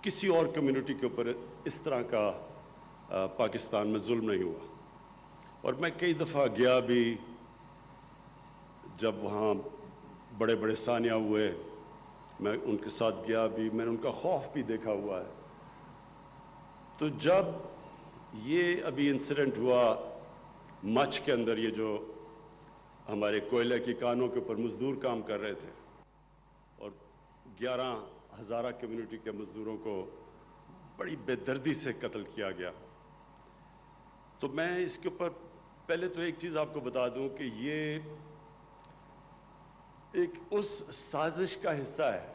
کسی اور کمیونٹی کے اوپر اس طرح کا پاکستان میں ظلم نہیں ہوا. اور میں کئی دفعہ گیا بھی، جب وہاں بڑے بڑے سانیہ ہوئے میں ان کے ساتھ گیا بھی، میں نے ان کا خوف بھی دیکھا ہوا ہے. تو جب یہ ابھی انسیڈنٹ ہوا مچھ کے اندر، یہ جو ہمارے کوئلے کی کانوں کے اوپر مزدور کام کر رہے تھے اور 11,000 کمیونٹی کے مزدوروں کو بڑی بے دردی سے قتل کیا گیا، تو میں اس کے اوپر پہلے تو ایک چیز آپ کو بتا دوں کہ یہ ایک اس سازش کا حصہ ہے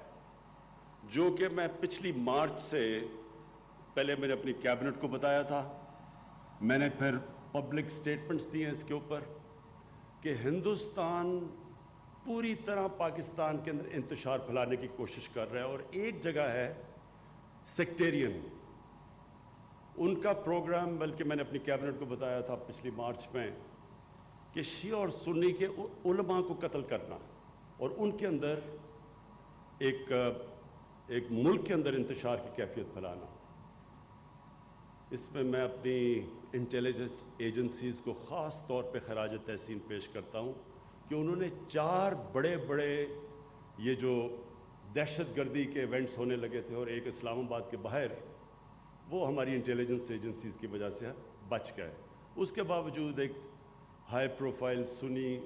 جو کہ میں پچھلی مارچ سے پہلے میں نے اپنی کیبنٹ کو بتایا تھا، میں نے پھر پبلک سٹیٹمنٹس دیے ہیں اس کے اوپر کہ ہندوستان پوری طرح پاکستان کے اندر انتشار پھیلانے کی کوشش کر رہا ہے. اور ایک جگہ ہے سیکٹیرین، ان کا پروگرام، بلکہ میں نے اپنی کیبنٹ کو بتایا تھا پچھلی مارچ میں کہ شیعہ اور سنی کے علماء کو قتل کرنا اور ان کے اندر ایک ملک کے اندر انتشار کی کیفیت پھیلانا. اس میں اپنی انٹیلیجنس ایجنسیز کو خاص طور پہ خراج تحسین پیش کرتا ہوں کہ انہوں نے 4 بڑے یہ جو دہشت گردی کے ایونٹس ہونے لگے تھے اور ایک اسلام آباد کے باہر، وہ ہماری انٹیلیجنس ایجنسیز کی وجہ سے بچ گئے. اس کے باوجود ایک ہائی پروفائل سنی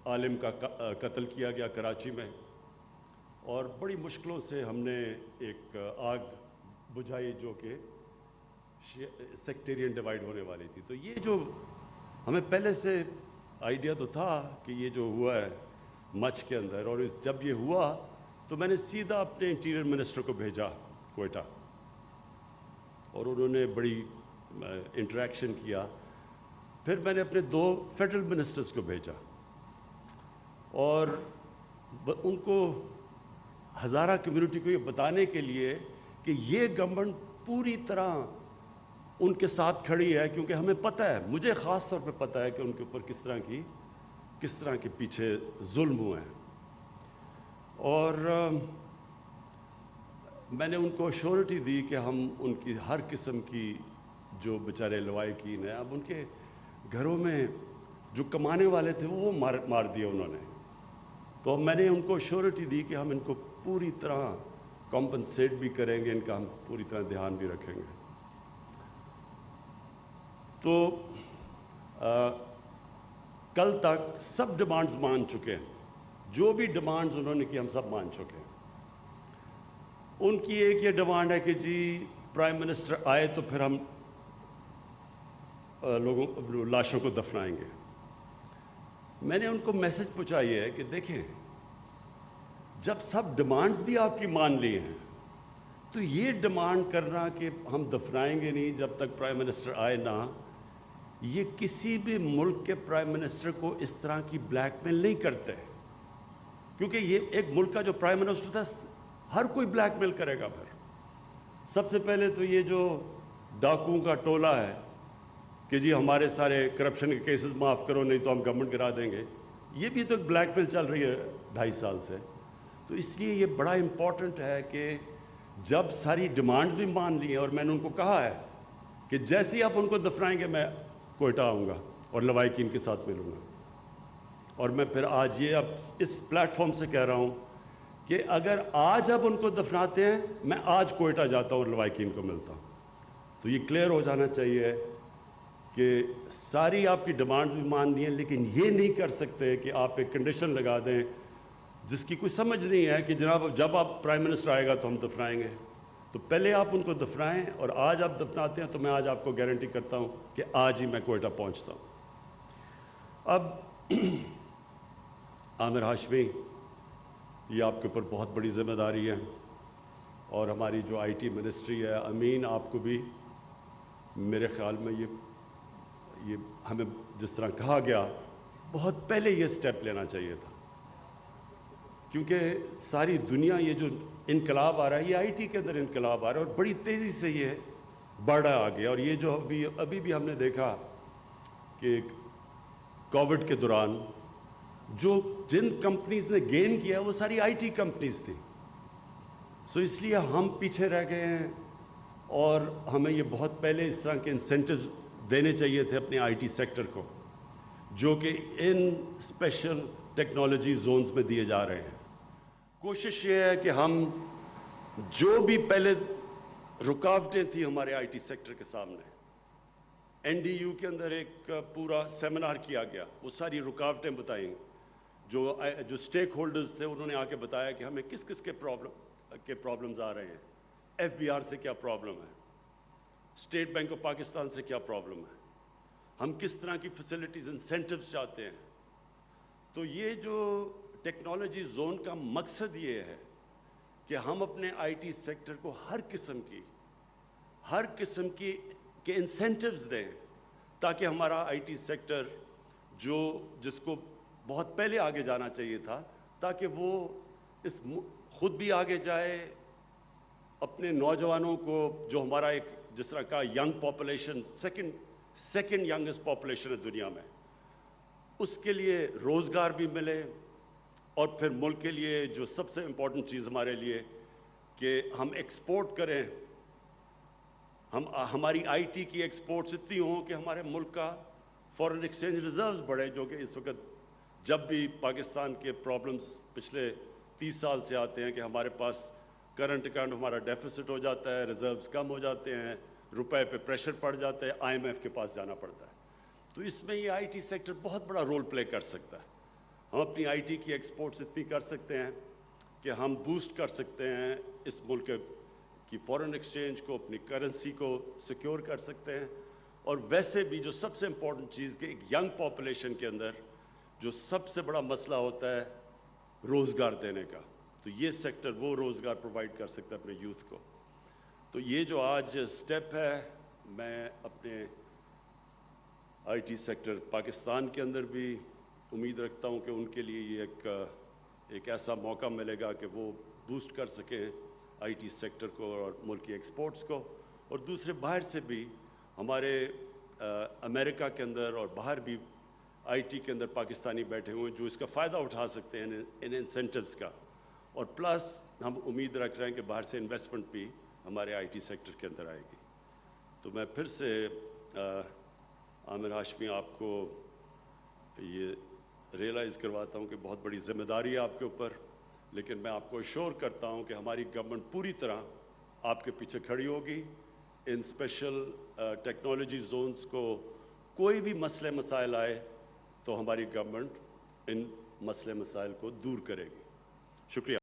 عالم کا قتل کیا گیا کراچی میں، اور بڑی مشکلوں سے ہم نے ایک آگ بجھائی جو کہ سیکٹیرین ڈیوائیڈ ہونے والی تھی. تو یہ جو ہمیں پہلے سے آئیڈیا تو تھا کہ یہ جو ہوا ہے مچھ کے اندر، اور جب یہ ہوا تو میں نے سیدھا اپنے انٹیریئر منسٹر کو بھیجا کوئٹہ، اور انہوں نے بڑی انٹریکشن کیا. پھر میں نے اپنے 2 فیڈرل منسٹرز کو بھیجا اور ان کو ہزارہ کمیونٹی کو یہ بتانے کے لیے کہ یہ گورنمنٹ پوری طرح ان کے ساتھ کھڑی ہے، کیونکہ ہمیں پتہ ہے، مجھے خاص طور پہ پتہ ہے کہ ان کے اوپر کس طرح کے پیچھے ظلم ہوئے ہیں. اور میں نے ان کو شیورٹی دی کہ ہم ان کی ہر قسم کی جو بیچارے لوائقین ہیں، اب ان کے گھروں میں جو کمانے والے تھے وہ مار دیے انہوں نے، تو میں نے ان کو شیورٹی دی کہ ہم ان کو پوری طرح کمپنسیٹ بھی کریں گے، ان کا ہم پوری طرح دھیان بھی رکھیں گے. تو کل تک سب ڈیمانڈز مان چکے ہیں، جو بھی ڈیمانڈز انہوں نے کی ہم سب مان چکے ہیں. ان کی ایک یہ ڈیمانڈ ہے کہ جی پرائم منسٹر آئے تو پھر ہم لاشوں کو دفنائیں گے. میں نے ان کو میسج پہنچائی ہے کہ دیکھیں، جب سب ڈیمانڈز بھی آپ کی مان لی ہیں تو یہ ڈیمانڈ کرنا کہ ہم دفنائیں گے نہیں جب تک پرائم منسٹر آئے نہ، یہ کسی بھی ملک کے پرائم منسٹر کو اس طرح کی بلیک میل نہیں کرتے، کیونکہ یہ ایک ملک کا جو پرائم منسٹر تھا ہر کوئی بلیک میل کرے گا. پھر سب سے پہلے تو یہ جو ڈاکوؤں کا ٹولہ ہے کہ جی ہمارے سارے کرپشن کے کیسز معاف کرو نہیں تو ہم گورنمنٹ گرا دیں گے، یہ بھی تو ایک بلیک میل چل رہی ہے 2.5 سال سے. تو اس لیے یہ بڑا امپورٹنٹ ہے کہ جب ساری ڈیمانڈز بھی مان لی ہیں، اور میں نے ان کو کہا ہے کہ جیسے ہی آپ ان کو دفنائیں گے میں کوئٹہ آؤں گا اور لوائقین کے ساتھ ملوں گا. اور میں پھر آج یہ اب اس پلیٹ فارم سے کہہ رہا ہوں کہ اگر آج اب ان کو دفناتے ہیں، میں آج کوئٹہ جاتا ہوں اور لوائقین کو ملتا ہوں. تو یہ کلیئر ہو جانا چاہیے کہ ساری آپ کی ڈیمانڈ بھی مان لی ہیں، لیکن یہ نہیں کر سکتے کہ آپ ایک کنڈیشن لگا دیں جس کی کوئی سمجھ نہیں ہے کہ جناب جب آپ پرائم منسٹر آئے گا تو ہم دفنائیں گے. تو پہلے آپ ان کو دفنائیں، اور آج آپ دفناتے ہیں تو میں آج آپ کو گارنٹی کرتا ہوں کہ آج ہی میں کوئٹہ پہنچتا ہوں. اب عامر ہاشمی، یہ آپ کے اوپر بہت بڑی ذمہ داری ہے، اور ہماری جو آئی ٹی منسٹری ہے، امین آپ کو بھی میرے خیال میں یہ ہمیں جس طرح کہا گیا بہت پہلے یہ سٹیپ لینا چاہیے تھا، کیونکہ ساری دنیا یہ جو انقلاب آ رہا ہے یہ آئی ٹی کے اندر انقلاب آ رہا ہے، اور بڑی تیزی سے یہ بڑھ رہا آگے. اور یہ جو ابھی بھی ہم نے دیکھا کہ کووڈ کے دوران جن کمپنیز نے گین کیا وہ ساری آئی ٹی کمپنیز تھیں. سو اس لیے ہم پیچھے رہ گئے ہیں، اور ہمیں یہ بہت پہلے اس طرح کے انسینٹیوز دینے چاہیے تھے اپنے آئی ٹی سیکٹر کو، جو کہ ان اسپیشل ٹیکنالوجی زونز میں دیے جا رہے ہیں۔ کوشش یہ ہے کہ ہم جو بھی پہلے رکاوٹیں تھیں ہمارے آئی ٹی سیکٹر کے سامنے، این ڈی یو کے اندر ایک پورا سیمینار کیا گیا، وہ ساری رکاوٹیں بتائیں، جو اسٹیک ہولڈرز تھے انہوں نے آ کے بتایا کہ ہمیں کس کس کے پرابلمز آ رہے ہیں، ایف بی آر سے کیا پرابلم ہے، اسٹیٹ بینک آف پاکستان سے کیا پرابلم ہے، ہم کس طرح کی فیسلٹیز انسینٹیوز چاہتے ہیں۔ تو یہ جو ٹیکنالوجی زون کا مقصد یہ ہے کہ ہم اپنے آئی ٹی سیکٹر کو ہر قسم کی انسینٹیوز دیں، تاکہ ہمارا آئی ٹی سیکٹر جس کو بہت پہلے آگے جانا چاہیے تھا، تاکہ وہ خود بھی آگے جائے، اپنے نوجوانوں کو، جو ہمارا ایک جس طرح کا young population second youngest population ہے دنیا میں، اس کے لیے روزگار بھی ملے، اور پھر ملک کے لیے جو سب سے امپورٹنٹ چیز ہمارے لیے کہ ہم ایکسپورٹ کریں، ہماری آئی ٹی کی ایکسپورٹس اتنی ہوں کہ ہمارے ملک کا فارن ایکسچینج ریزروز بڑھے، جو کہ اس وقت جب بھی پاکستان کے پرابلمز پچھلے 30 سال سے آتے ہیں کہ ہمارے پاس کرنٹ اکاؤنٹ ہمارا ڈیفیسٹ ہو جاتا ہے، ریزروز کم ہو جاتے ہیں، روپے پہ پریشر پڑ جاتا ہے، آئی ایم ایف کے پاس جانا پڑتا ہے۔ تو اس میں یہ آئی ٹی سیکٹر بہت بڑا رول پلے کر سکتا ہے۔ ہم اپنی آئی ٹی کی ایکسپورٹس اتنی کر سکتے ہیں کہ ہم بوسٹ کر سکتے ہیں اس ملک کی فارن ایکسچینج کو، اپنی کرنسی کو سیکیور کر سکتے ہیں، اور ویسے بھی جو سب سے امپورٹنٹ چیز کہ ایک ینگ پاپولیشن کے اندر جو سب سے بڑا مسئلہ ہوتا ہے روزگار دینے کا، تو یہ سیکٹر وہ روزگار پرووائڈ کر سکتا ہے اپنے یوتھ کو۔ تو یہ جو آج سٹیپ ہے، میں اپنے آئی ٹی سیکٹر پاکستان کے اندر بھی امید رکھتا ہوں کہ ان کے لیے یہ ایک ایسا موقع ملے گا کہ وہ بوسٹ کر سکیں آئی ٹی سیکٹر کو اور ملک کی ایکسپورٹس کو، اور دوسرے باہر سے بھی ہمارے امریکہ کے اندر اور باہر بھی آئی ٹی کے اندر پاکستانی بیٹھے ہوئے ہیں جو اس کا فائدہ اٹھا سکتے ہیں ان انسینٹیوز کا، اور پلس ہم امید رکھ رہے ہیں کہ باہر سے انویسٹمنٹ بھی ہمارے آئی ٹی سیکٹر کے اندر آئے گی۔ تو میں پھر سے عامر ہاشمی آپ کو یہ ریئلائز کرواتا ہوں کہ بہت بڑی ذمہ داری ہے آپ کے اوپر، لیکن میں آپ کو ایشور کرتا ہوں کہ ہماری گورنمنٹ پوری طرح آپ کے پیچھے کھڑی ہوگی۔ ان اسپیشل ٹیکنالوجی زونز کو کوئی بھی مسئلے مسائل آئے تو ہماری گورنمنٹ ان مسئلے مسائل کو دور کرے گی۔ شکریہ۔